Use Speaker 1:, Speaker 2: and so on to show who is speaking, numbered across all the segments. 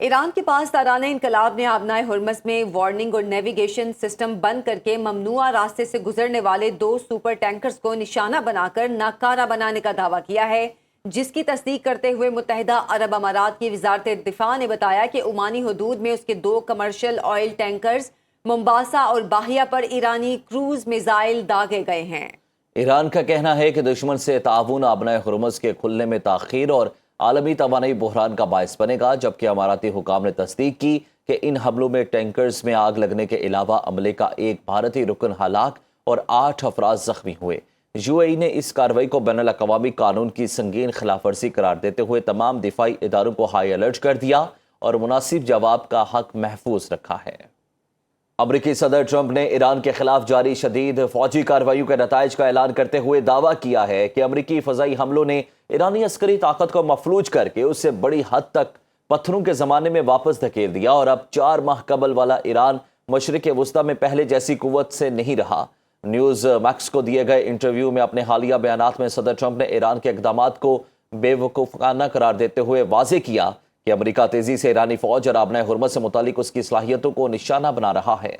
Speaker 1: ایران کے پاس تارانہ انقلاب نے آبنائے ہرمز میں وارننگ اور نیویگیشن سسٹم بند کر کے ممنوعہ راستے سے گزرنے والے 2 سپر ٹینکرز کو نشانہ بنا کر ناکارہ بنانے کا دعویٰ کیا ہے، جس کی تصدیق کرتے ہوئے متحدہ عرب امارات کی وزارت دفاع نے بتایا کہ عمانی حدود میں اس کے 2 کمرشل آئل ٹینکرز ممباسا اور باہیا پر ایرانی کروز میزائل داغے گئے ہیں۔
Speaker 2: ایران کا کہنا ہے کہ دشمن سے تعاون آبنائے ہرمز کے کھلنے میں تاخیر اور عالمی توانائی بحران کا باعث بنے گا، جبکہ اماراتی حکام نے تصدیق کی کہ ان حملوں میں ٹینکرز میں آگ لگنے کے علاوہ عملے کا 1 بھارتی رکن ہلاک اور 8 افراد زخمی ہوئے۔ یو اے ای نے اس کارروائی کو بین الاقوامی قانون کی سنگین خلاف ورزی قرار دیتے ہوئے تمام دفاعی اداروں کو ہائی الرٹ کر دیا اور مناسب جواب کا حق محفوظ رکھا ہے۔ امریکی صدر ٹرمپ نے ایران کے خلاف جاری شدید فوجی کارروائیوں کے نتائج کا اعلان کرتے ہوئے دعویٰ کیا ہے کہ امریکی فضائی حملوں نے ایرانی عسکری طاقت کو مفلوج کر کے اسے بڑی حد تک پتھروں کے زمانے میں واپس دھکیل دیا اور اب 4 ماہ قبل والا ایران مشرق وسطی میں پہلے جیسی قوت سے نہیں رہا۔ نیوز میکس کو دیے گئے انٹرویو میں اپنے حالیہ بیانات میں صدر ٹرمپ نے ایران کے اقدامات کو بے وقوفانہ قرار دیتے ہوئے واضح کیا کہ امریکہ تیزی سے ایرانی فوج اور آبنائے ہرمز سے متعلق اس کی صلاحیتوں کو نشانہ بنا رہا ہے،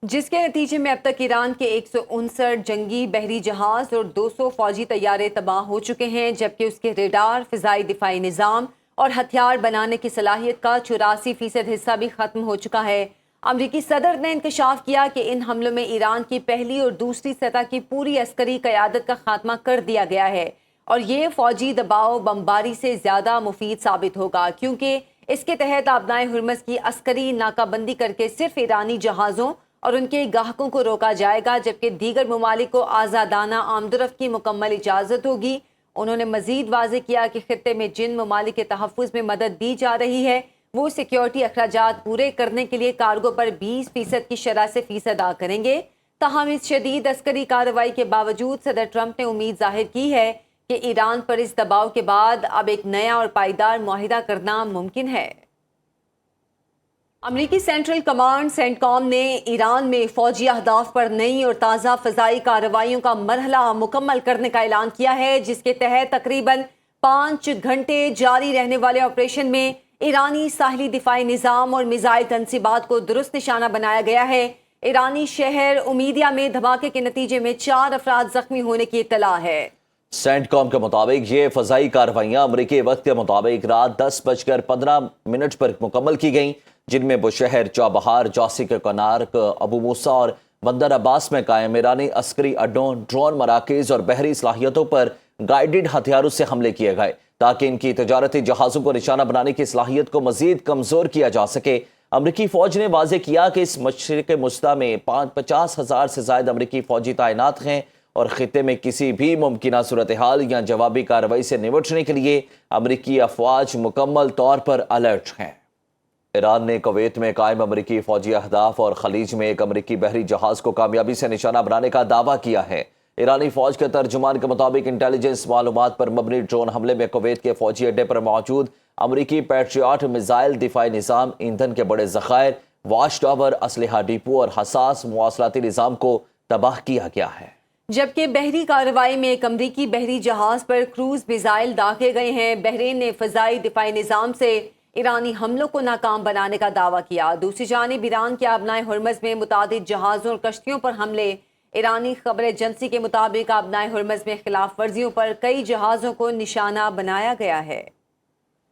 Speaker 1: جس کے نتیجے میں اب تک ایران کے 159 جنگی بحری جہاز اور 200 فوجی طیارے تباہ ہو چکے ہیں، جبکہ اس کے ریڈار، فضائی دفاعی نظام اور ہتھیار بنانے کی صلاحیت کا 84% حصہ بھی ختم ہو چکا ہے۔ امریکی صدر نے انکشاف کیا کہ ان حملوں میں ایران کی پہلی اور دوسری سطح کی پوری عسکری قیادت کا خاتمہ کر دیا گیا ہے، اور یہ فوجی دباؤ بمباری سے زیادہ مفید ثابت ہوگا، کیونکہ اس کے تحت آبنائے ہرمز کی عسکری ناکہ بندی کر کے صرف ایرانی جہازوں اور ان کے گاہکوں کو روکا جائے گا، جبکہ دیگر ممالک کو آزادانہ آمد و رفت کی مکمل اجازت ہوگی۔ انہوں نے مزید واضح کیا کہ خطے میں جن ممالک کے تحفظ میں مدد دی جا رہی ہے وہ سیکیورٹی اخراجات پورے کرنے کے لیے کارگو پر 20% کی شرح سے فیس ادا کریں گے۔ تاہم اس شدید عسکری کارروائی کے باوجود صدر ٹرمپ نے امید ظاہر کی ہے کہ ایران پر اس دباؤ کے بعد اب ایک نیا اور پائیدار معاہدہ کرنا ممکن ہے۔ امریکی سینٹرل کمانڈ سینٹ کام نے ایران میں فوجی اہداف پر نئی اور تازہ فضائی کارروائیوں کا مرحلہ مکمل کرنے کا اعلان کیا ہے، جس کے تحت تقریباً 5 گھنٹے جاری رہنے والے آپریشن میں ایرانی ساحلی دفاعی نظام اور میزائل تنصیبات کو درست نشانہ بنایا گیا ہے۔ ایرانی شہر امیدیا میں دھماکے کے نتیجے میں 4 افراد زخمی ہونے کی اطلاع ہے۔
Speaker 2: سینٹ کام کے مطابق یہ فضائی کارروائیاں امریکی وقت کے مطابق رات 10:15 پر مکمل کی گئیں، جن میں بشہر، چابہار، جوسی کے کنارک، ابو موسیٰ اور بندر عباس میں قائم ایرانی عسکری اڈوں، ڈرون مراکز اور بحری صلاحیتوں پر گائیڈڈ ہتھیاروں سے حملے کیے گئے تاکہ ان کی تجارتی جہازوں کو نشانہ بنانے کی صلاحیت کو مزید کمزور کیا جا سکے۔ امریکی فوج نے واضح کیا کہ اس مشرق وسطی میں 50,000 سے زائد امریکی فوجی تعینات ہیں اور خطے میں کسی بھی ممکنہ صورتحال یا جوابی کارروائی سے نمٹنے کے لیے امریکی افواج مکمل طور پر الرٹ ہیں۔ ایران نے کویت میں قائم امریکی فوجی اہداف اور خلیج میں ایک امریکی بحری جہاز کو کامیابی سے نشانہ بنانے کا دعویٰ کیا ہے۔ ایرانی فوج کے ترجمان کے مطابق انٹیلیجنس معلومات پر مبنی ڈرون حملے میں کویت کے فوجی اڈے پر موجود امریکی پیٹریاٹ میزائل دفاعی نظام، ایندھن کے بڑے ذخائر، واچ ٹاور، اسلحہ ڈپو اور حساس مواصلاتی نظام کو تباہ کیا گیا ہے۔
Speaker 1: جبکہ بحری کارروائی میں ایک امریکی بحری جہاز پر کروز میزائل داغے گئے ہیں۔ بحرین نے فضائی دفاعی نظام سے ایرانی حملوں کو ناکام بنانے کا دعویٰ کیا۔ دوسری جانب ایران کے آبنائے ہرمز میں متعدد جہازوں اور کشتیوں پر حملے۔ ایرانی خبر ایجنسی کے مطابق آبنائے ہرمز میں خلاف ورزیوں پر کئی جہازوں کو نشانہ بنایا گیا ہے۔